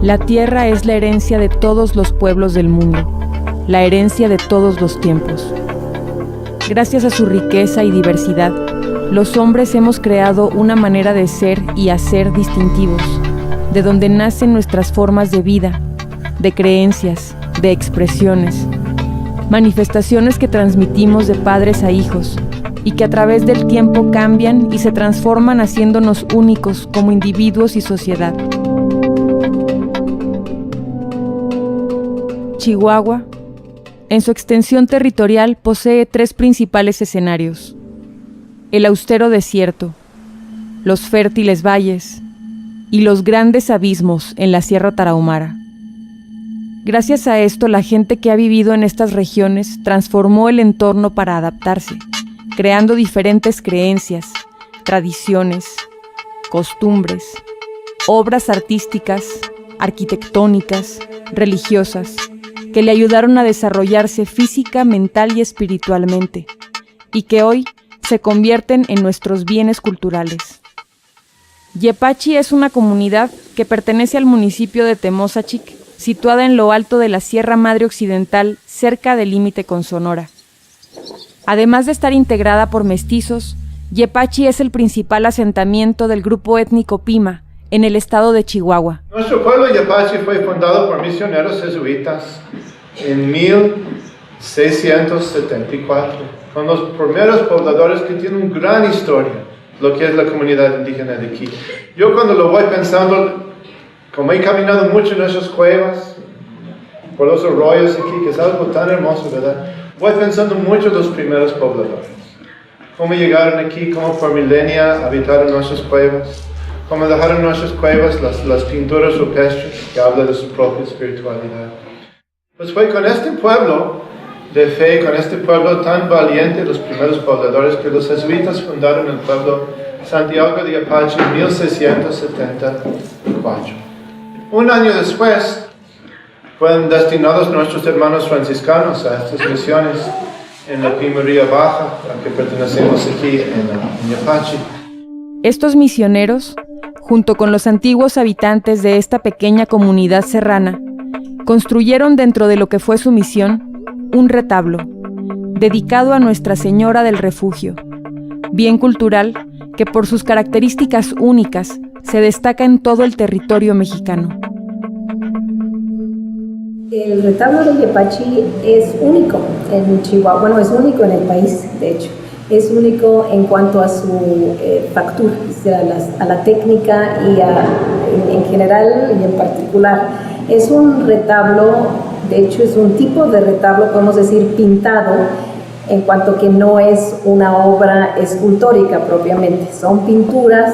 La tierra es la herencia de todos los pueblos del mundo, la herencia de todos los tiempos. Gracias a su riqueza y diversidad, los hombres hemos creado una manera de ser y hacer distintivos, de donde nacen nuestras formas de vida, de creencias, de expresiones, manifestaciones que transmitimos de padres a hijos y que a través del tiempo cambian y se transforman haciéndonos únicos como individuos y sociedad. Chihuahua, en su extensión territorial, posee 3 principales escenarios: el austero desierto, los fértiles valles y los grandes abismos en la Sierra Tarahumara. Gracias a esto, la gente que ha vivido en estas regiones transformó el entorno para adaptarse, creando diferentes creencias, tradiciones, costumbres, obras artísticas, arquitectónicas, religiosas, que le ayudaron a desarrollarse física, mental y espiritualmente, y que hoy se convierten en nuestros bienes culturales. Yepachi es una comunidad que pertenece al municipio de Temozachic, situada en lo alto de la Sierra Madre Occidental, cerca del límite con Sonora. Además de estar integrada por mestizos, Yepachi es el principal asentamiento del grupo étnico Pima, en el estado de Chihuahua. Nuestro pueblo Yepachi fue fundado por misioneros jesuitas en 1674, con los primeros pobladores que tienen una gran historia, lo que es la comunidad indígena de aquí. Yo cuando lo voy pensando, como he caminado mucho en esas cuevas, por los arroyos aquí, que es algo tan hermoso, ¿verdad? Voy pensando mucho en los primeros pobladores. Cómo llegaron aquí, cómo por milenia habitaron nuestras cuevas, cómo dejaron nuestras cuevas las pinturas rupestres que hablan de su propia espiritualidad. Pues fue con este pueblo de fe, con este pueblo tan valiente, los primeros pobladores, que los jesuitas fundaron el pueblo Santiago de Yepachi en 1674. Un año después, fueron destinados nuestros hermanos franciscanos a estas misiones en la Pimería Baja, a la que pertenecemos aquí en Yepachi. Estos misioneros, junto con los antiguos habitantes de esta pequeña comunidad serrana, construyeron dentro de lo que fue su misión un retablo, dedicado a Nuestra Señora del Refugio, bien cultural que por sus características únicas se destaca en todo el territorio mexicano. El retablo de Yepachi es único en Chihuahua, bueno, es único en el país, de hecho. Es único en cuanto a su factura, o sea, a la técnica y en general y en particular. Es un retablo, de hecho es un tipo de retablo, podemos decir, pintado, en cuanto que no es una obra escultórica propiamente. Son pinturas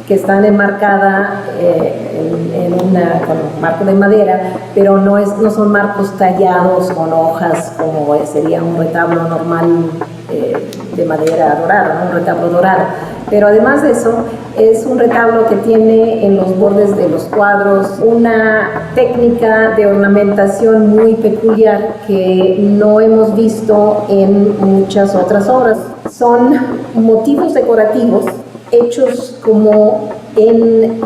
que están enmarcadas con un marco de madera, pero no son marcos tallados con hojas como sería un retablo normal de madera dorada, ¿no? Un retablo dorado. Pero además de eso, es un retablo que tiene en los bordes de los cuadros una técnica de ornamentación muy peculiar que no hemos visto en muchas otras obras. Son motivos decorativos hechos como en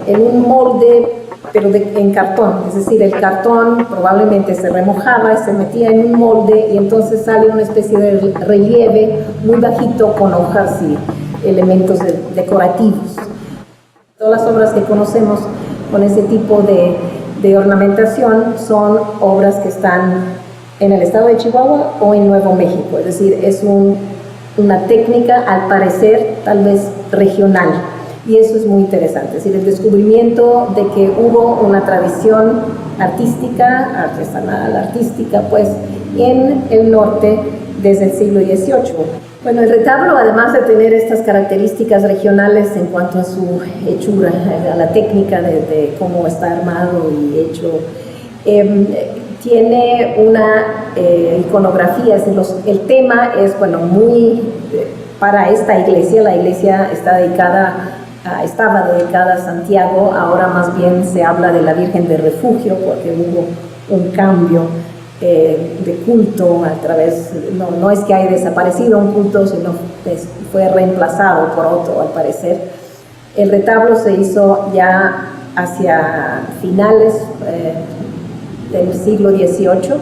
un molde, pero en cartón. Es decir, el cartón probablemente se remojaba y se metía en un molde y entonces sale una especie de relieve muy bajito con hojas y elementos decorativos. Todas las obras que conocemos con ese tipo de ornamentación son obras que están en el estado de Chihuahua o en Nuevo México. Es decir, es una técnica, al parecer, tal vez regional. Y eso es muy interesante, es decir, el descubrimiento de que hubo una tradición artística, artesanal, artística, pues, en el norte desde el siglo XVIII. Bueno, el retablo, además de tener estas características regionales en cuanto a su hechura, a la técnica de cómo está armado y hecho, tiene una iconografía, es decir, el tema es, bueno, muy para esta iglesia. La iglesia estaba dedicada a Santiago, ahora más bien se habla de la Virgen de Refugio porque hubo un cambio de culto a través, no es que haya desaparecido un culto, sino fue reemplazado por otro al parecer. El retablo se hizo ya hacia finales del siglo XVIII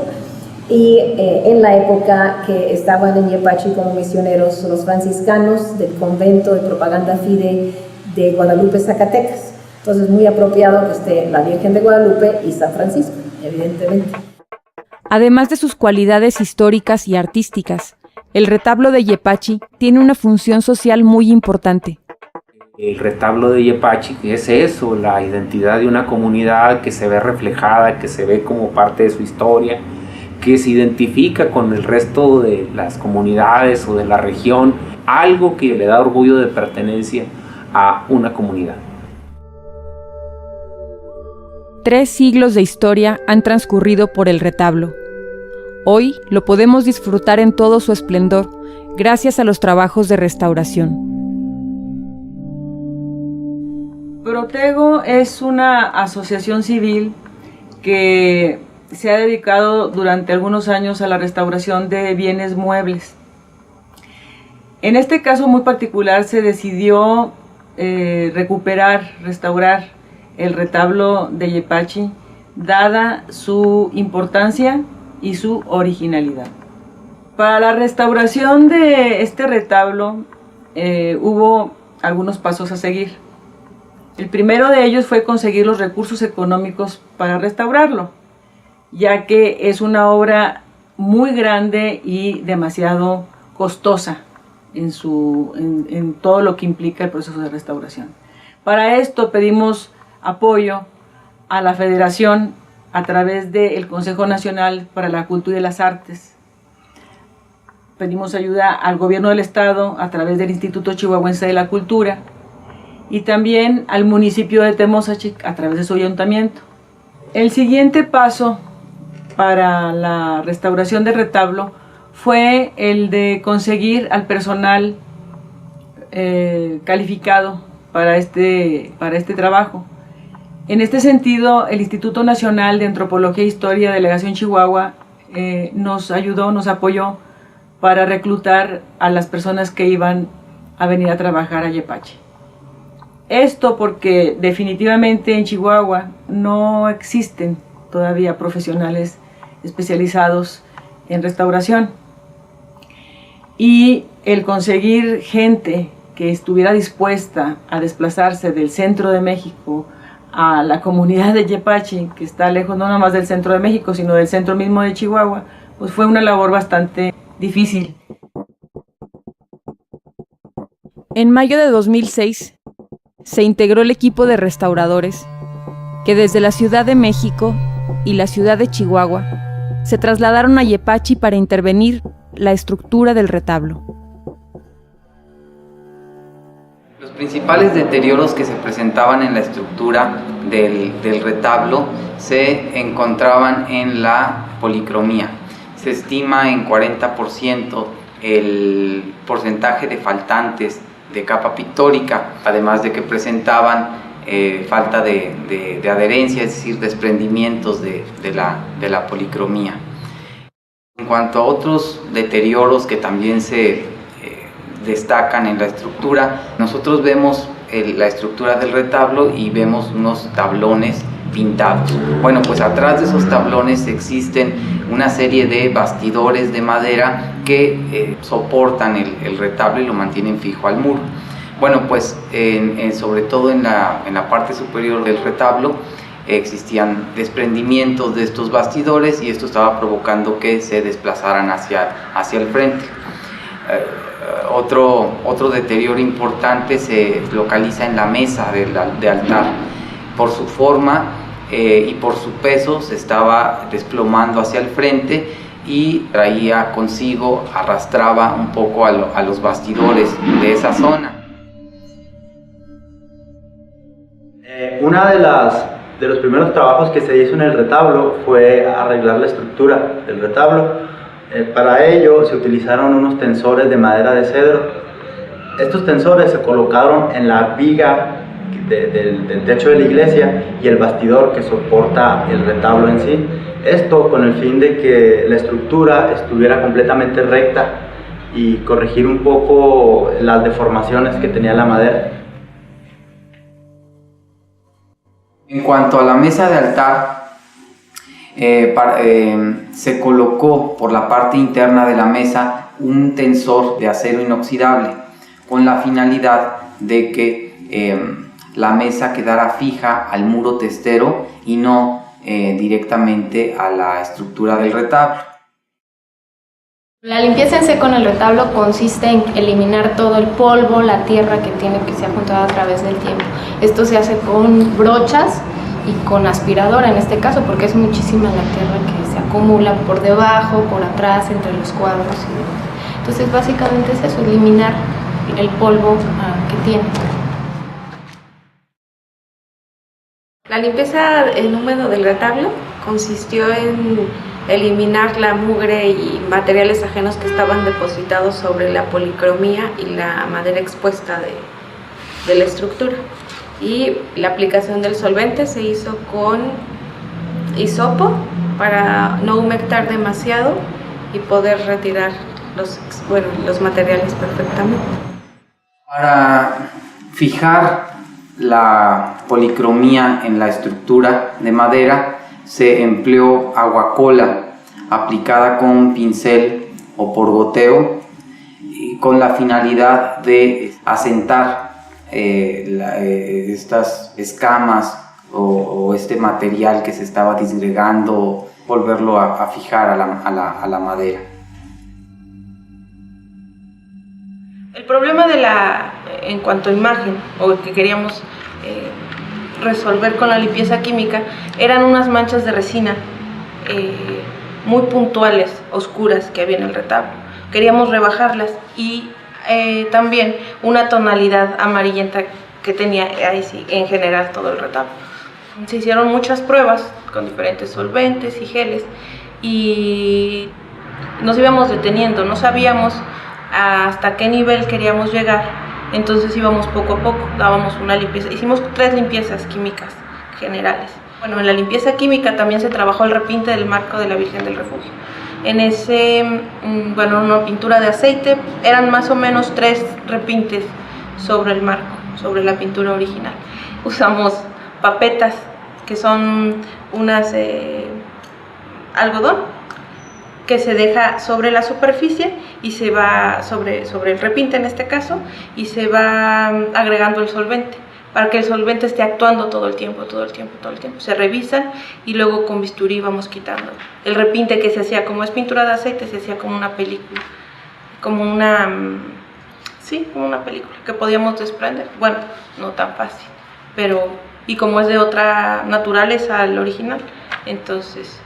y en la época que estaban en Yepachi como misioneros los franciscanos del convento de Propaganda Fide de Guadalupe, Zacatecas. Entonces muy apropiado que esté la Virgen de Guadalupe y San Francisco, evidentemente. Además de sus cualidades históricas y artísticas, el retablo de Yepachi tiene una función social muy importante. El retablo de Yepachi es eso, la identidad de una comunidad que se ve reflejada, que se ve como parte de su historia, que se identifica con el resto de las comunidades o de la región, algo que le da orgullo de pertenencia a una comunidad. 3 siglos de historia han transcurrido por el retablo. Hoy lo podemos disfrutar en todo su esplendor gracias a los trabajos de restauración. Protego es una asociación civil que se ha dedicado durante algunos años a la restauración de bienes muebles. En este caso muy particular se decidió restaurar el retablo de Yepachi, dada su importancia y su originalidad. Para la restauración de este retablo hubo algunos pasos a seguir. El primero de ellos fue conseguir los recursos económicos para restaurarlo, ya que es una obra muy grande y demasiado costosa en todo lo que implica el proceso de restauración. Para esto pedimos apoyo a la Federación a través del Consejo Nacional para la Cultura y las Artes. Pedimos ayuda al Gobierno del Estado a través del Instituto Chihuahuense de la Cultura y también al municipio de Temozachic a través de su ayuntamiento. El siguiente paso para la restauración del retablo fue el de conseguir al personal calificado para este trabajo. En este sentido, el Instituto Nacional de Antropología e Historia, Delegación Chihuahua, nos ayudó, nos apoyó para reclutar a las personas que iban a venir a trabajar a Yepachi. Esto porque definitivamente en Chihuahua no existen todavía profesionales especializados en restauración. Y el conseguir gente que estuviera dispuesta a desplazarse del centro de México a la comunidad de Yepachi, que está lejos no nomás del centro de México, sino del centro mismo de Chihuahua, pues fue una labor bastante difícil. En mayo de 2006 se integró el equipo de restauradores que desde la Ciudad de México y la ciudad de Chihuahua se trasladaron a Yepachi para intervenir la estructura del retablo. Los principales deterioros que se presentaban en la estructura del retablo se encontraban en la policromía. Se estima en 40% el porcentaje de faltantes de capa pictórica, además de que presentaban falta de adherencia, es decir, desprendimientos de la policromía. En cuanto a otros deterioros que también se destacan en la estructura, nosotros vemos la estructura del retablo y vemos unos tablones pintados. Bueno, pues atrás de esos tablones existen una serie de bastidores de madera que soportan el retablo y lo mantienen fijo al muro. Bueno, pues sobre todo en la parte superior del retablo existían desprendimientos de estos bastidores y esto estaba provocando que se desplazaran hacia el frente. Otro deterioro importante se localiza en la mesa de altar. Por su forma y por su peso se estaba desplomando hacia el frente y traía consigo, arrastraba un poco a los bastidores de esa zona. Una de los primeros trabajos que se hizo en el retablo fue arreglar la estructura del retablo. Para ello se utilizaron unos tensores de madera de cedro. Estos tensores se colocaron en la viga del techo de la iglesia y el bastidor que soporta el retablo en sí. Esto con el fin de que la estructura estuviera completamente recta y corregir un poco las deformaciones que tenía la madera. En cuanto a la mesa de altar, se colocó por la parte interna de la mesa un tensor de acero inoxidable con la finalidad de que la mesa quedara fija al muro testero y no directamente a la estructura del retablo. La limpieza en seco en el retablo consiste en eliminar todo el polvo, la tierra que se ha juntado a través del tiempo. Esto se hace con brochas y con aspiradora en este caso, porque es muchísima la tierra que se acumula por debajo, por atrás, entre los cuadros y demás. Entonces básicamente es eso, eliminar el polvo que tiene. La limpieza en húmedo del retablo consistió en eliminar la mugre y materiales ajenos que estaban depositados sobre la policromía y la madera expuesta de la estructura. Y la aplicación del solvente se hizo con hisopo para no humectar demasiado y poder retirar los materiales perfectamente. Para fijar la policromía en la estructura de madera se empleó aguacola aplicada con un pincel o por goteo y con la finalidad de asentar estas escamas o este material que se estaba disgregando, volverlo a fijar a la madera. El problema en cuanto a imagen, o que queríamos resolver con la limpieza química, eran unas manchas de resina muy puntuales, oscuras, que había en el retablo. Queríamos rebajarlas y también una tonalidad amarillenta que tenía ahí sí, en general todo el retablo. Se hicieron muchas pruebas con diferentes solventes y geles y nos íbamos deteniendo, no sabíamos hasta qué nivel queríamos llegar, entonces íbamos poco a poco, dábamos una limpieza, hicimos 3 limpiezas químicas generales. Bueno, en la limpieza química también se trabajó el repinte del marco de la Virgen del Refugio. En una pintura de aceite, eran más o menos 3 repintes sobre el marco, sobre la pintura original. Usamos papetas, que son unas algodón, que se deja sobre la superficie y se va sobre el repinte en este caso, y se va agregando el solvente, para que el solvente esté actuando todo el tiempo. Se revisan y luego con bisturí vamos quitando. El repinte que se hacía, como es pintura de aceite, se hacía como una película, como una película que podíamos desprender. Bueno, no tan fácil, pero y como es de otra naturaleza al original, entonces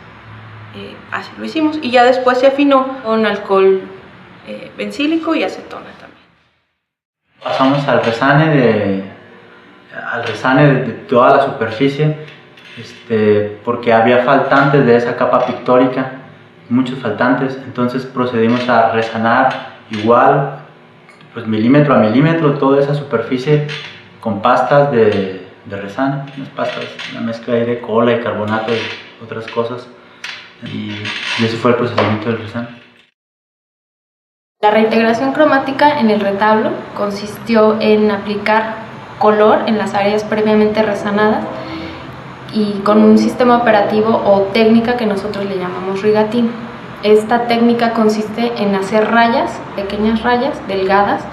así lo hicimos. Y ya después se afinó con alcohol bencílico y acetona también. Pasamos al resane de toda la superficie, porque había faltantes de esa capa pictórica, muchos faltantes, entonces procedimos a resanar igual, pues milímetro a milímetro, toda esa superficie con pastas de resane, unas pastas, una mezcla ahí de cola y carbonato y otras cosas, y ese fue el procedimiento del resane. La reintegración cromática en el retablo consistió en aplicar color en las áreas previamente resanadas y con un sistema operativo o técnica que nosotros le llamamos rigatín. Esta técnica consiste en hacer rayas, pequeñas rayas delgadas,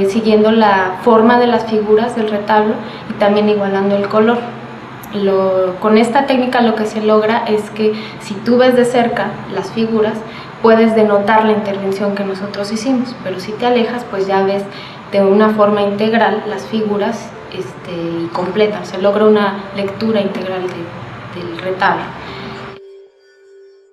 siguiendo la forma de las figuras del retablo y también igualando el color. Con esta técnica lo que se logra es que si tú ves de cerca las figuras, puedes denotar la intervención que nosotros hicimos, pero si te alejas, pues ya ves de una forma integral las figuras y completas, se logra una lectura integral del retablo.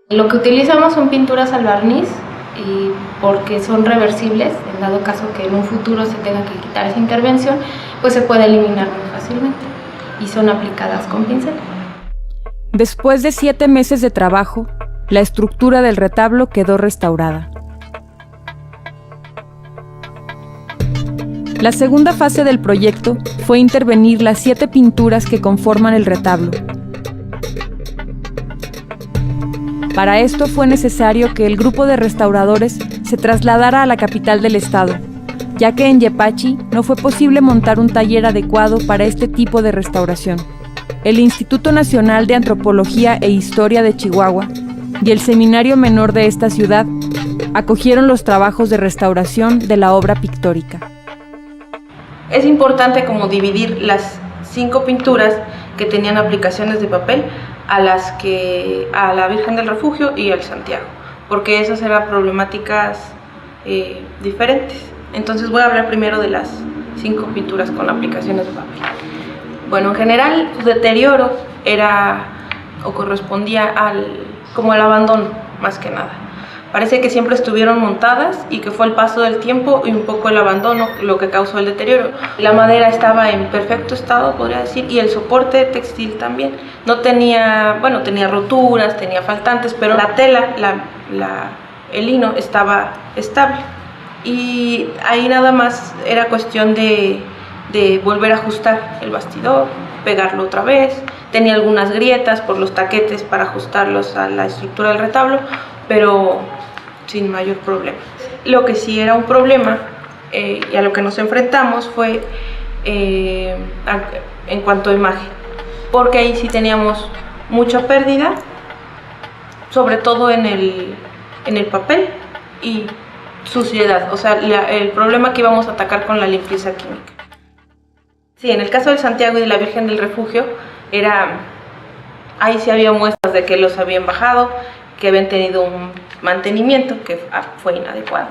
Lo que utilizamos son pinturas al barniz y porque son reversibles, en dado caso que en un futuro se tenga que quitar esa intervención, pues se puede eliminar muy fácilmente y son aplicadas con pincel. Después de 7 meses de trabajo, la estructura del retablo quedó restaurada. La segunda fase del proyecto fue intervenir las 7 pinturas que conforman el retablo. Para esto fue necesario que el grupo de restauradores se trasladara a la capital del estado, ya que en Yepachi no fue posible montar un taller adecuado para este tipo de restauración. El Instituto Nacional de Antropología e Historia de Chihuahua y el Seminario Menor de esta ciudad acogieron los trabajos de restauración de la obra pictórica. Es importante como dividir las 5 pinturas que tenían aplicaciones de papel a la Virgen del Refugio y al Santiago, porque esas eran problemáticas diferentes. Entonces voy a hablar primero de las 5 pinturas con aplicaciones de papel. Bueno, en general su deterioro era o correspondía como al abandono, más que nada. Parece que siempre estuvieron montadas y que fue el paso del tiempo y un poco el abandono lo que causó el deterioro. La madera estaba en perfecto estado, podría decir, y el soporte textil también. No tenía, bueno, tenía roturas, tenía faltantes, pero la tela, el lino estaba estable. Y ahí nada más era cuestión de volver a ajustar el bastidor, pegarlo otra vez. Tenía algunas grietas por los taquetes para ajustarlos a la estructura del retablo, pero sin mayor problema. Lo que sí era un problema y a lo que nos enfrentamos fue en cuanto a imagen, porque ahí sí teníamos mucha pérdida, sobre todo en el papel y suciedad, o sea, el problema que íbamos a atacar con la limpieza química. Sí, en el caso del Santiago y de la Virgen del Refugio, ahí sí había muestras de que los habían bajado, que habían tenido un mantenimiento que fue inadecuado.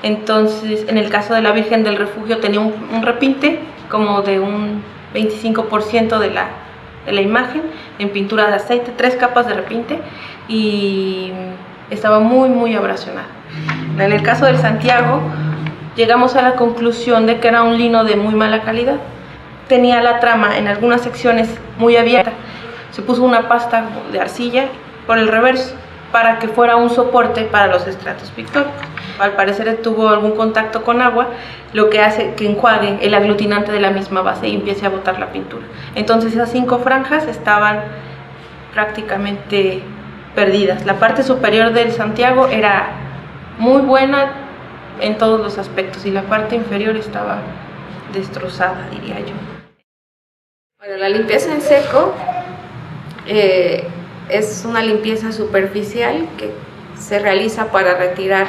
Entonces, en el caso de la Virgen del Refugio tenía un repinte como de un 25% de la imagen, en pintura de aceite, 3 capas de repinte, y estaba muy, muy abrasionada. En el caso del Santiago, llegamos a la conclusión de que era un lino de muy mala calidad. Tenía la trama en algunas secciones muy abierta. Se puso una pasta de arcilla por el reverso para que fuera un soporte para los estratos pictóricos. Al parecer tuvo algún contacto con agua, lo que hace que enjuague el aglutinante de la misma base y empiece a botar la pintura. Entonces esas 5 franjas estaban prácticamente perdidas. La parte superior del Santiago era muy buena en todos los aspectos y la parte inferior estaba destrozada, diría yo. Bueno, la limpieza en seco es una limpieza superficial que se realiza para retirar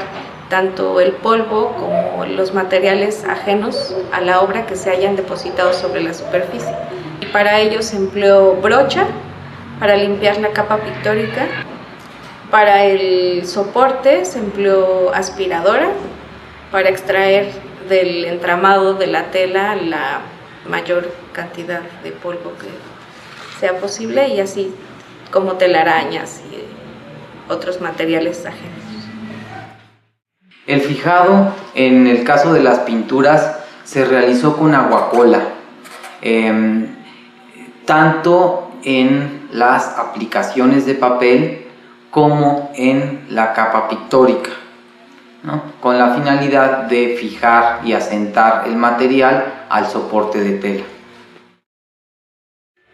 tanto el polvo como los materiales ajenos a la obra que se hayan depositado sobre la superficie. Y para ello se empleó brocha para limpiar la capa pictórica. Para el soporte se empleó aspiradora para extraer del entramado de la tela la mayor cantidad de polvo que sea posible, y así como telarañas y otros materiales ajenos. El fijado, en el caso de las pinturas, se realizó con aguacola, tanto en las aplicaciones de papel como en la capa pictórica, ¿no? Con la finalidad de fijar y asentar el material al soporte de tela.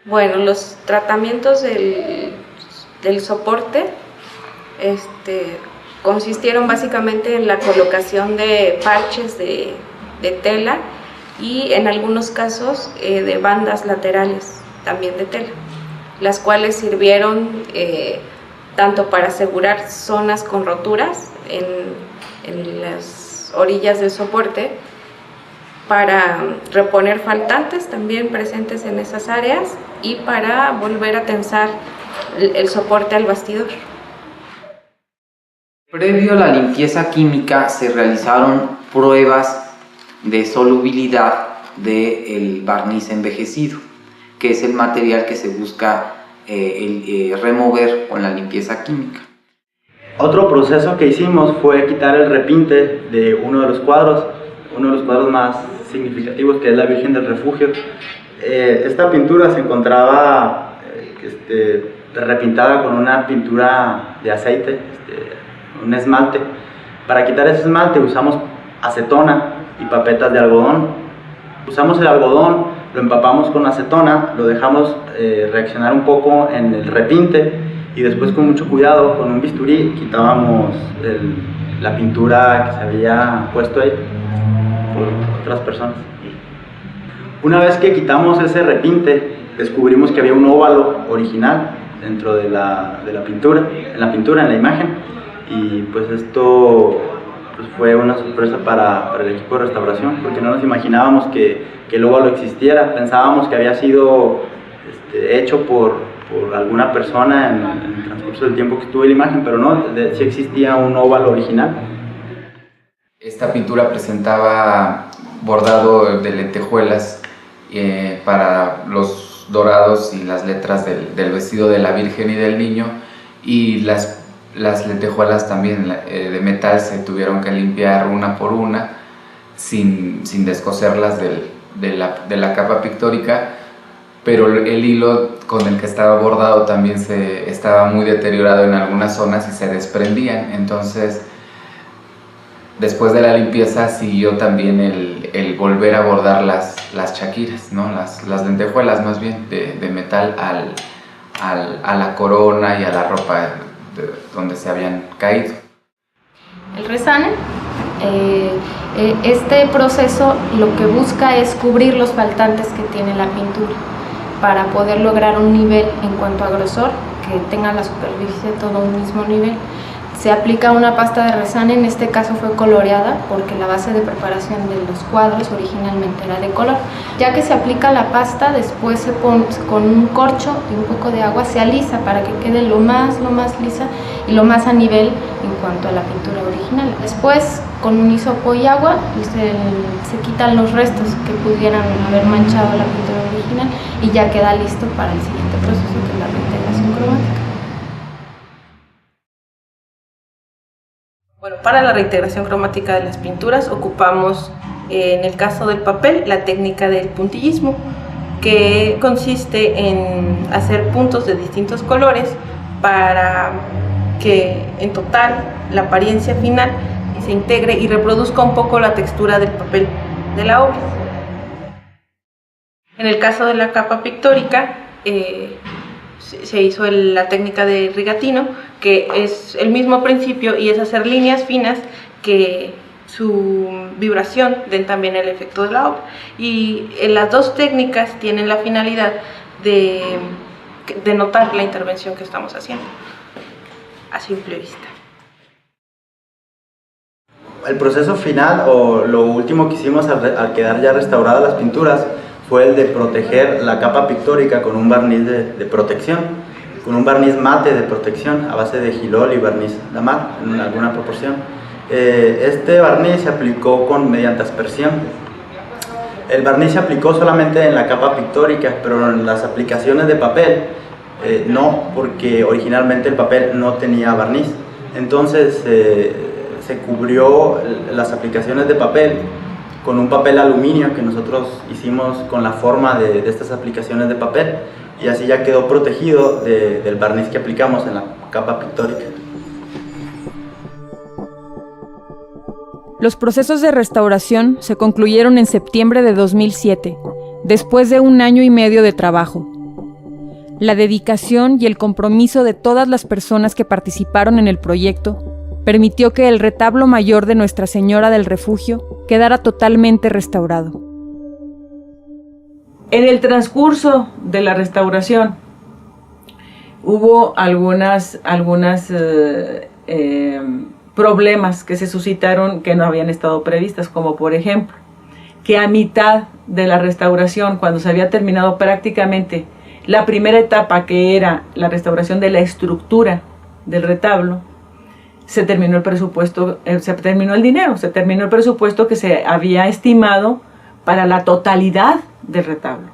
Bueno, los tratamientos del soporte consistieron básicamente en la colocación de parches de tela y en algunos casos de bandas laterales también de tela, las cuales sirvieron tanto para asegurar zonas con roturas en las orillas del soporte, para reponer faltantes también presentes en esas áreas y para volver a tensar el soporte al bastidor. Previo a la limpieza química se realizaron pruebas de solubilidad del barniz envejecido, que es el material que se busca remover con la limpieza química. Otro proceso que hicimos fue quitar el repinte de uno de los cuadros más significativos, que es la Virgen del Refugio. Esta pintura se encontraba repintada con una pintura de aceite, un esmalte. Para quitar ese esmalte usamos acetona y papetas de algodón. Usamos el algodón, lo empapamos con acetona, lo dejamos reaccionar un poco en el repinte y después con mucho cuidado, con un bisturí, quitábamos la pintura que se había puesto ahí por otras personas. Una vez que quitamos ese repinte, descubrimos que había un óvalo original dentro de la pintura, en la imagen, y pues esto pues fue una sorpresa para el equipo de restauración, porque no nos imaginábamos que el óvalo existiera. Pensábamos que había sido hecho por alguna persona en el transcurso del tiempo que estuvo la imagen, pero no, sí existía un óvalo original. Esta pintura presentaba bordado de lentejuelas para los dorados y las letras del vestido de la Virgen y del Niño, y las lentejuelas también de metal se tuvieron que limpiar una por una sin descoserlas de la capa pictórica, pero el hilo con el que estaba bordado también estaba muy deteriorado en algunas zonas y se desprendían. Entonces, después de la limpieza siguió también el volver a bordar las chaquiras, ¿no? las lentejuelas más bien de metal a la corona y a la ropa donde se habían caído. El resane, este proceso lo que busca es cubrir los faltantes que tiene la pintura para poder lograr un nivel en cuanto a grosor, que tenga la superficie todo un mismo nivel. Se aplica una pasta de resane, en este caso fue coloreada porque la base de preparación de los cuadros originalmente era de color. Ya que se aplica la pasta, después se pone con un corcho y un poco de agua, se alisa para que quede lo más lisa y lo más a nivel en cuanto a la pintura original. Después, con un hisopo y agua, se quitan los restos que pudieran haber manchado la pintura original y ya queda listo para el siguiente proceso, que es la reintegración cromática. Bueno, para la reintegración cromática de las pinturas ocupamos, en el caso del papel, la técnica del puntillismo, que consiste en hacer puntos de distintos colores para que en total la apariencia final se integre y reproduzca un poco la textura del papel de la obra. En el caso de la capa pictórica, se hizo la técnica de rigatino, que es el mismo principio y es hacer líneas finas que su vibración den también el efecto de la obra. Y las dos técnicas tienen la finalidad de notar la intervención que estamos haciendo a simple vista. El proceso final, o lo último que hicimos al quedar ya restauradas las pinturas, fue el de proteger la capa pictórica con un barniz de protección, con un barniz mate de protección a base de gilol y barniz damat en alguna proporción. Este barniz se aplicó mediante aspersión. El barniz se aplicó solamente en la capa pictórica, pero en las aplicaciones de papel no, porque originalmente el papel no tenía barniz. Entonces se cubrió las aplicaciones de papel con un papel aluminio que nosotros hicimos con la forma de estas aplicaciones de papel, y así ya quedó protegido del barniz que aplicamos en la capa pictórica. Los procesos de restauración se concluyeron en septiembre de 2007, después de 1 año y medio de trabajo. La dedicación y el compromiso de todas las personas que participaron en el proyecto permitió que el retablo mayor de Nuestra Señora del Refugio quedara totalmente restaurado. En el transcurso de la restauración hubo algunas problemas que se suscitaron que no habían estado previstas, como por ejemplo que a mitad de la restauración, cuando se había terminado prácticamente la primera etapa, que era la restauración de la estructura del retablo, se terminó el presupuesto, se terminó el dinero, se terminó el presupuesto que se había estimado para la totalidad del retablo.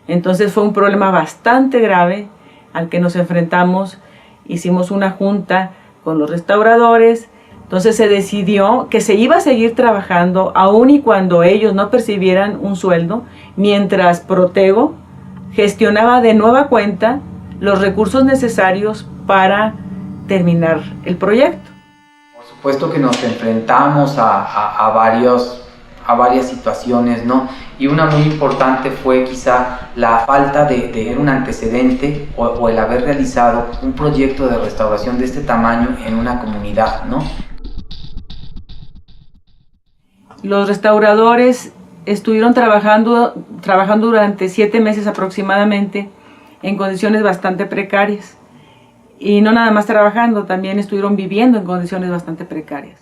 Entonces fue un problema bastante grave al que nos enfrentamos. Hicimos una junta con los restauradores. Entonces se decidió que se iba a seguir trabajando aun y cuando ellos no percibieran un sueldo, mientras Protego gestionaba de nueva cuenta los recursos necesarios para terminar el proyecto. Por supuesto que nos enfrentamos a varias situaciones, ¿no? Y una muy importante fue quizá la falta de un antecedente o el haber realizado un proyecto de restauración de este tamaño en una comunidad, ¿no? Los restauradores estuvieron trabajando durante 7 meses aproximadamente en condiciones bastante precarias. Y no nada más trabajando, también estuvieron viviendo en condiciones bastante precarias.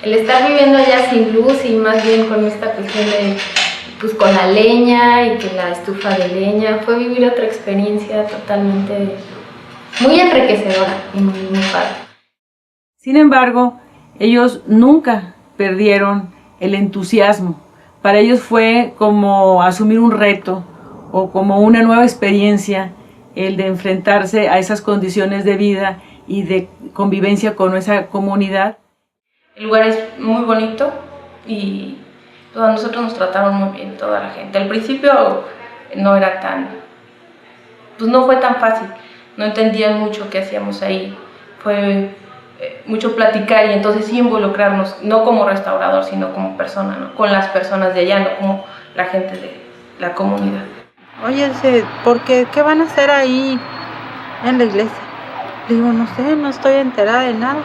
El estar viviendo allá sin luz y más bien con esta cuestión de, pues con la leña y que la estufa de leña, fue vivir otra experiencia totalmente muy enriquecedora y muy padre. Sin embargo, ellos nunca perdieron el entusiasmo. Para ellos fue como asumir un reto o como una nueva experiencia el de enfrentarse a esas condiciones de vida y de convivencia con esa comunidad. El lugar es muy bonito y a nosotros nos trataron muy bien, toda la gente. Al principio no era no fue tan fácil, no entendían mucho qué hacíamos ahí. Fue mucho platicar y entonces sí involucrarnos, no como restaurador, sino como persona, ¿no? Con las personas de allá, no como la gente de la comunidad. Oye, ¿qué van a hacer ahí en la iglesia? Le digo, no sé, no estoy enterada de nada.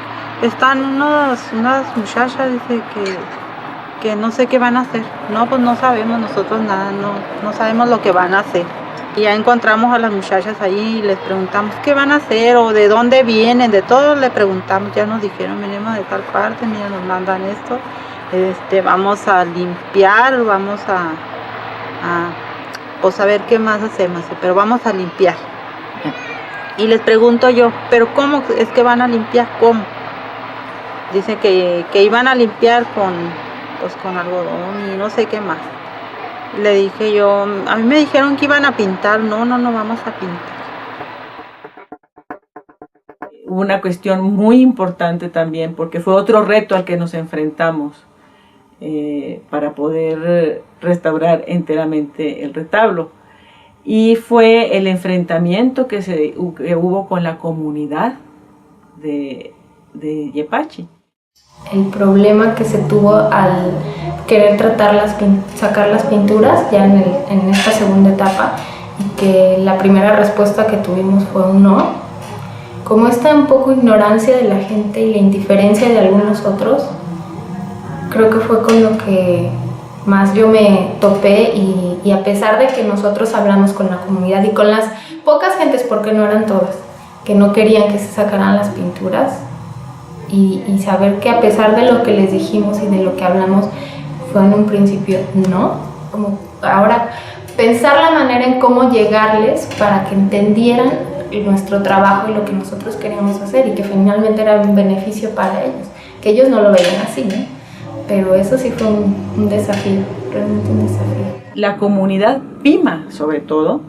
Están unas muchachas, dice que no sé qué van a hacer. No, pues no sabemos nosotros nada, no sabemos lo que van a hacer. Y ya encontramos a las muchachas ahí y les preguntamos qué van a hacer o de dónde vienen, de todo le preguntamos. Ya nos dijeron, venimos de tal parte, mira, nos mandan esto. Vamos a limpiar, vamos pues a ver qué más hacemos, pero vamos a limpiar. Y les pregunto yo, ¿pero cómo es que van a limpiar? ¿Cómo? Dicen que iban a limpiar con algodón y no sé qué más. Le dije yo, a mí me dijeron que iban a pintar, no vamos a pintar. Hubo una cuestión muy importante también, porque fue otro reto al que nos enfrentamos para poder restaurar enteramente el retablo. Y fue el enfrentamiento que hubo con la comunidad de Yepachi. El problema que se tuvo al querer sacar las pinturas ya en esta segunda etapa, y que la primera respuesta que tuvimos fue un no. Como esta un poco ignorancia de la gente y la indiferencia de algunos otros, creo que fue con lo que más yo me topé, y a pesar de que nosotros hablamos con la comunidad y con las pocas gentes, porque no eran todas, que no querían que se sacaran las pinturas, y saber que a pesar de lo que les dijimos y de lo que hablamos, fue en un principio no, como ahora pensar la manera en cómo llegarles para que entendieran nuestro trabajo y lo que nosotros queríamos hacer, y que finalmente era un beneficio para ellos, que ellos no lo veían así, ¿no? Pero eso sí fue un desafío, realmente un desafío. La comunidad Pima, sobre todo,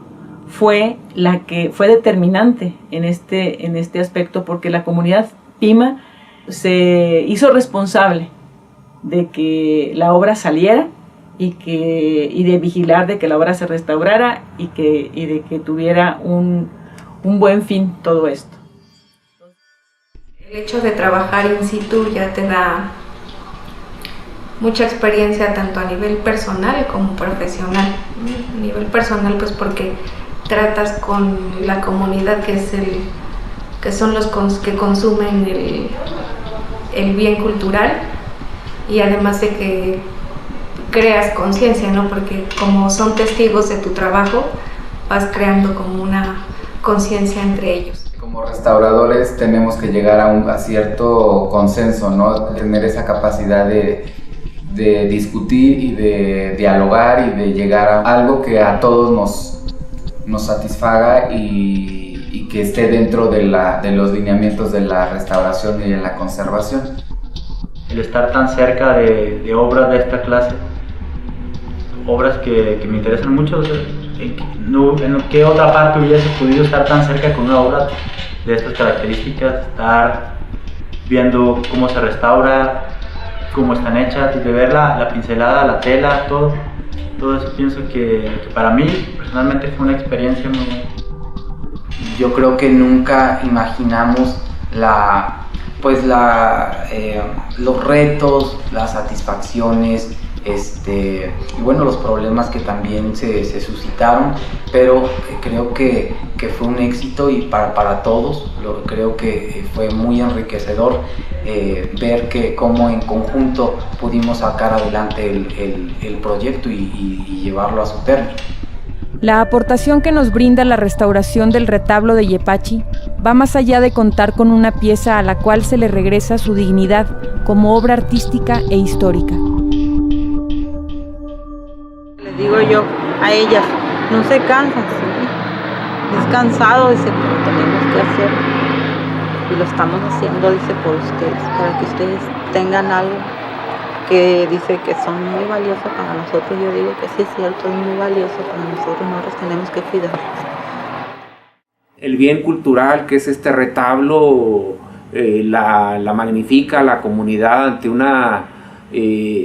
fue la que fue determinante en este aspecto, porque la comunidad Pima se hizo responsable de que la obra saliera y de vigilar de que la obra se restaurara y de que tuviera un buen fin todo esto. El hecho de trabajar in situ ya te da mucha experiencia tanto a nivel personal como profesional. A nivel personal, pues porque tratas con la comunidad que son los que consumen el bien cultural, y además de que creas conciencia, ¿no? Porque como son testigos de tu trabajo, vas creando como una conciencia entre ellos. Como restauradores tenemos que llegar a cierto consenso, ¿no? Tener esa capacidad de discutir y de dialogar y de llegar a algo que a todos nos satisfaga y que esté dentro de los lineamientos de la restauración y de la conservación. El estar tan cerca de obras de esta clase, obras que me interesan mucho, ¿en qué otra parte hubiese podido estar tan cerca con una obra de estas características? Estar viendo cómo se restaura, cómo están hechas, de ver la pincelada, la tela, todo eso pienso que para mí personalmente fue una experiencia muy buena. Yo creo que nunca imaginamos los retos, las satisfacciones, y bueno, los problemas que también se suscitaron, pero creo que fue un éxito y para todos. Creo que fue muy enriquecedor ver cómo en conjunto pudimos sacar adelante el proyecto y llevarlo a su término. La aportación que nos brinda la restauración del retablo de Yepachi va más allá de contar con una pieza a la cual se le regresa su dignidad como obra artística e histórica. Les digo yo a ellas, no se cansan, ¿sí? Es cansado, dice, pero tenemos que hacerlo. Y lo estamos haciendo, dice, por ustedes, para que ustedes tengan algo que dice que son muy valiosos para nosotros. Yo digo que sí es cierto, es muy valioso para nosotros, nosotros tenemos que cuidarlos. El bien cultural que es este retablo la magnifica la comunidad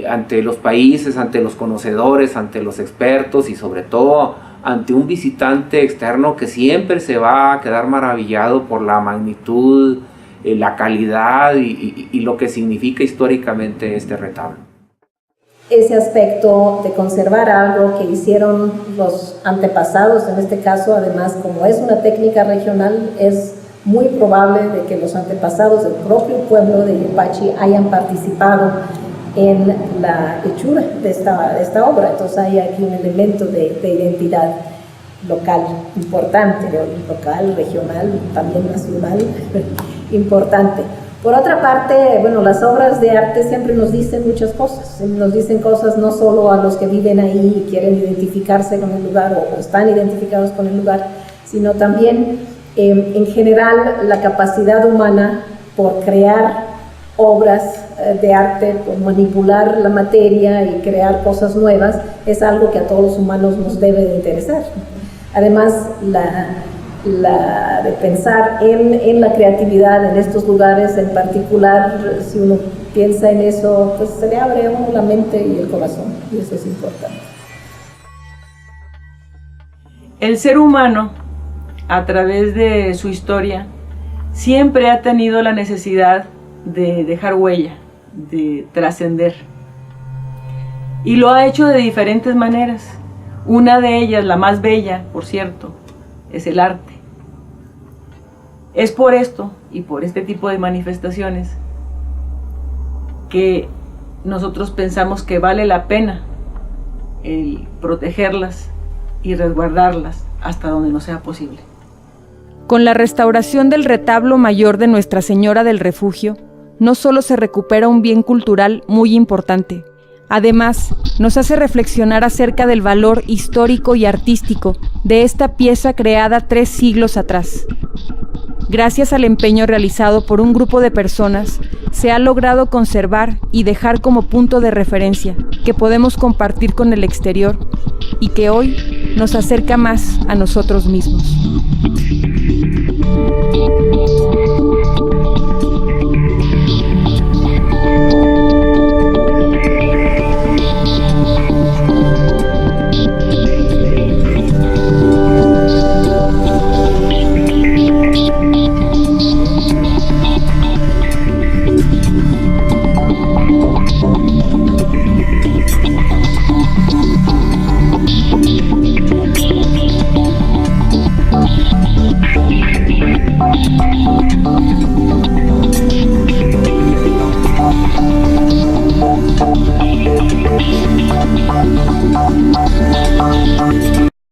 ante los países, ante los conocedores, ante los expertos y sobre todo ante un visitante externo que siempre se va a quedar maravillado por la magnitud, la calidad y lo que significa históricamente este retablo. Ese aspecto de conservar algo que hicieron los antepasados, en este caso, además, como es una técnica regional, es muy probable de que los antepasados del propio pueblo de Yepachi hayan participado en la hechura de esta obra. Entonces hay aquí un elemento de identidad local importante, local, regional, también nacional, importante. Por otra parte, bueno, las obras de arte siempre nos dicen muchas cosas. Nos dicen cosas no solo a los que viven ahí y quieren identificarse con el lugar o están identificados con el lugar, sino también en general la capacidad humana por crear obras de arte, por manipular la materia y crear cosas nuevas, es algo que a todos los humanos nos debe de interesar. Además, de pensar en la creatividad en estos lugares en particular, si uno piensa en eso, pues se le abre a uno la mente y el corazón, y eso es importante. El ser humano, a través de su historia, siempre ha tenido la necesidad de dejar huella, de trascender. Y lo ha hecho de diferentes maneras. Una de ellas, la más bella, por cierto, es el arte. Es por esto y por este tipo de manifestaciones que nosotros pensamos que vale la pena el protegerlas y resguardarlas hasta donde no sea posible. Con la restauración del retablo mayor de Nuestra Señora del Refugio, no solo se recupera un bien cultural muy importante, además nos hace reflexionar acerca del valor histórico y artístico de esta pieza creada 3 siglos atrás. Gracias al empeño realizado por un grupo de personas, se ha logrado conservar y dejar como punto de referencia que podemos compartir con el exterior y que hoy nos acerca más a nosotros mismos.